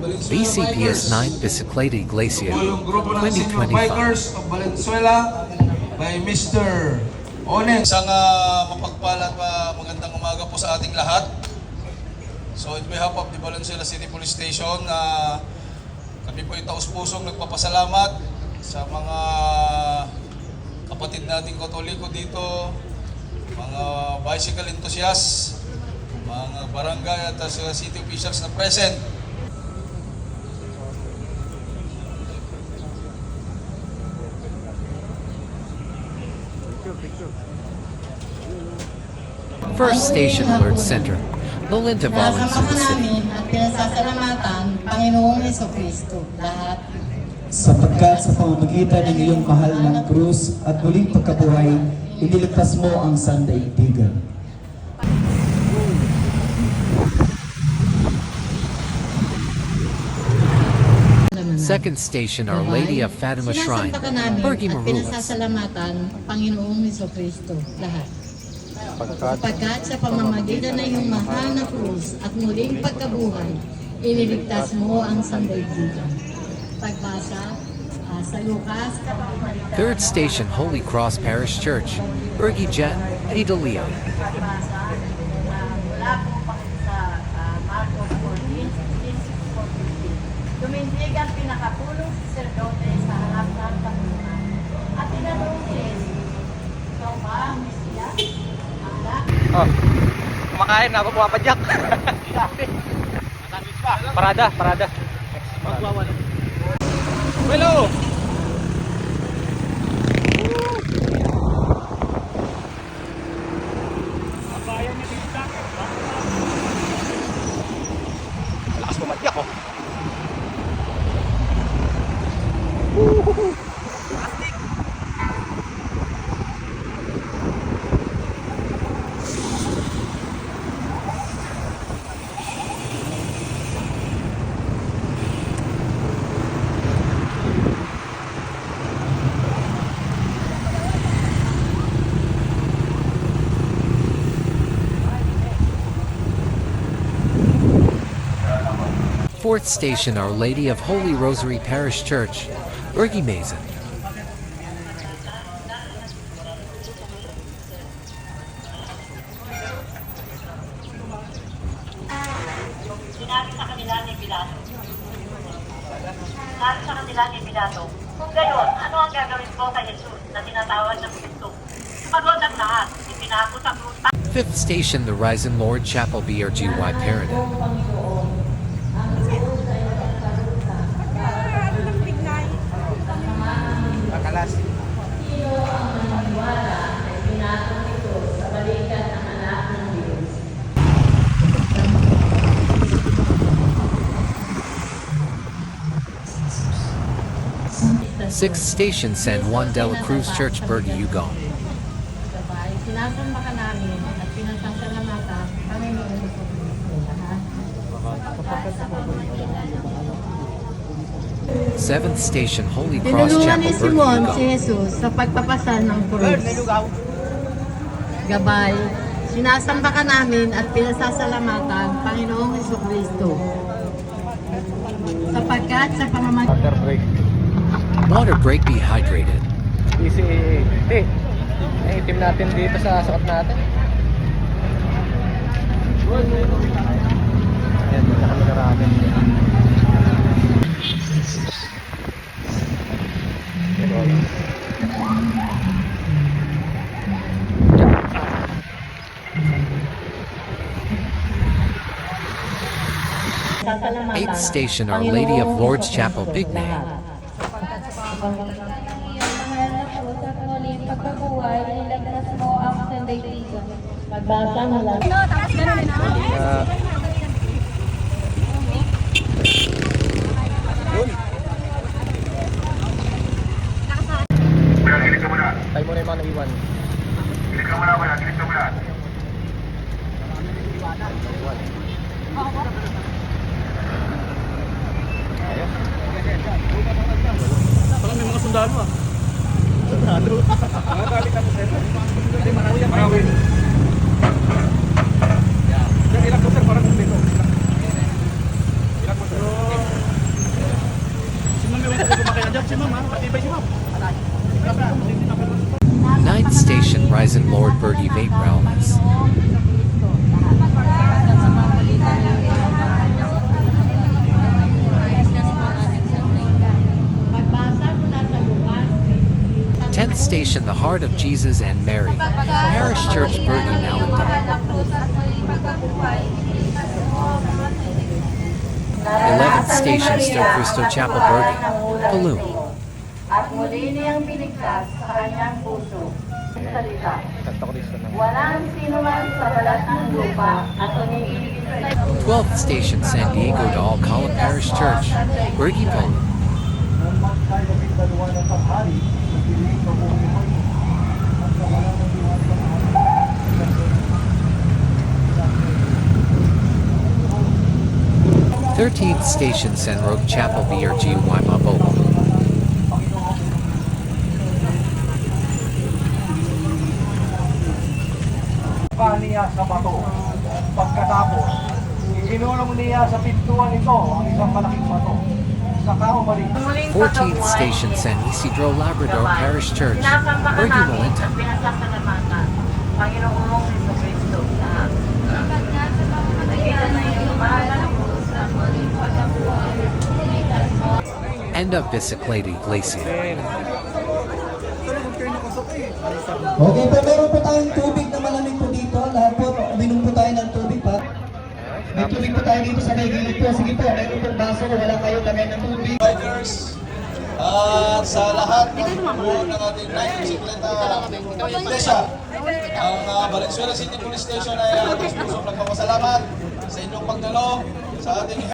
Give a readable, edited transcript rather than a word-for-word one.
VCPS 9 Bicicleta Iglesia Ito yung grupo ng Senior 2025. Bikers of Valenzuela by Mr. Onen. Isang mapagpalat magandang umaga po sa ating lahat. So in behalf of the Valenzuela City Police Station, kami po yung taus-pusong nagpapasalamat sa mga kapatid nating Katoliko dito, mga bicycle enthusiasts, mga barangay at city officials na present. First Station Alert Center, Lolinta, Valenzuela Sinasamahan City. namin at pinasasalamatan Panginoong Jesucristo lahat. Sapagkat sa pamamagitan ng iyong mahal ng krus at muling pagkabuhay, iniligtas mo ang sandaigdigan. Second Station Our Lady of Fatima Shrine, Sinasampa ka namin Bergy at Marulas. pinasasalamatan Panginoong Jesucristo lahat. Sapagkat sa pamamagitan ng iyong mahal na krus at muling pagkabuhay, iniligtas mo ang sandaigdigan. Pagbasa sa Lucas, Third Station Holy Cross Parish Church, Bergy Jet, Idalia. pagbasa mula po sa Marcos 14:16-14. Tumindig ang pinakapulong sacerdote sa harap ng Panginoon at tinanong si Jesus, ikaw ba ang Mesiyas? Oh, kumakain na ako pumapadyak. Parada, parada. Hello! Lakas pumadyak oh. Fourth Station Our Lady of Holy Rosary Parish Church, Bergy Mason. Sinabi sa kanila ni Pilato. Sinabi sa kanila ni Pilato, kung gayon, ano ang gagawin ko kay Jesus na tinatawag ng Kristo? Sumagot ang lahat, ipinako sa krus. Fifth Station The Risen Lord Chapel BRGY Paradise. Bakalas. Sixth Station San Juan de la Cruz Church, Bergy Ugong. Sinasamba ka namin at pinasasalamatan Panginoong Jesucristo lahat. Seventh Station Holy Cross Tinulungan Chapel, ni Bergy Simon si Ugong. Jesus sa pagpapasal ng krus. Gabay, sinasamba ka namin at pinasasalamatan Panginoong Jesucristo. Sapagkat sa pamamagitan Water break. Water break dehydrated. PCAA. Hey, ay itim natin dito sa sukat natin. Ayan, sa kami natin. Eighth Station Our Lady of Lourdes Chapel, Big Name. Pagbasa mula. Tayo muna yung mga naiwan. Parang may mga sundalo ah. Sundalo? Mga galing kami sir. Kasi marami yan. Marami. Yan. Ilang ko sir, parang dito. Ilang ko sir. Ninth station, Rise and Lord Bergie Vape Realms. Magbasa mula sa Lukas. 10th station, the Heart of Jesus and Mary, Parish Church, Bergie, Malindan. 11th station, Still Cristo Chapel, Bergie, Palun. At muli niyang binigkas sa kanyang puso. Salita. Santo Cristo na. Walang sino man sa balat ng lupa at umiibig sa 12th station, San Diego de Alcala Parish Church, Bergie, Palun. Thirteenth station, San Roque Chapel, BRG, Waimabo. Niya sa bato. Pagkatapos, iginulong niya sa pintuan ito ang isang malaking bato. Saka umalis. 14th station, San Isidro Labrador Parish Church, Bergie, Malinta. pinasasalamatan. Panginoong Jesucristo lahat. Nakita na yung mahal ng Diyos at muling pagkabuhay. End of Bicicleta Glacier. Okay po, meron po tayong tubig na malamig po dito. Lahat po, uminom po tayo ng tubig pa. May tubig po tayo dito sa may gilid po. Sige po, meron pong baso kung wala kayong lagay ng tubig. Riders, at sa lahat ng buo ng ating Night Bicicleta Iglesia, ang Valenzuela City Police Station ay ating pusong nagpapasalamat sa inyong pagdalo sa ating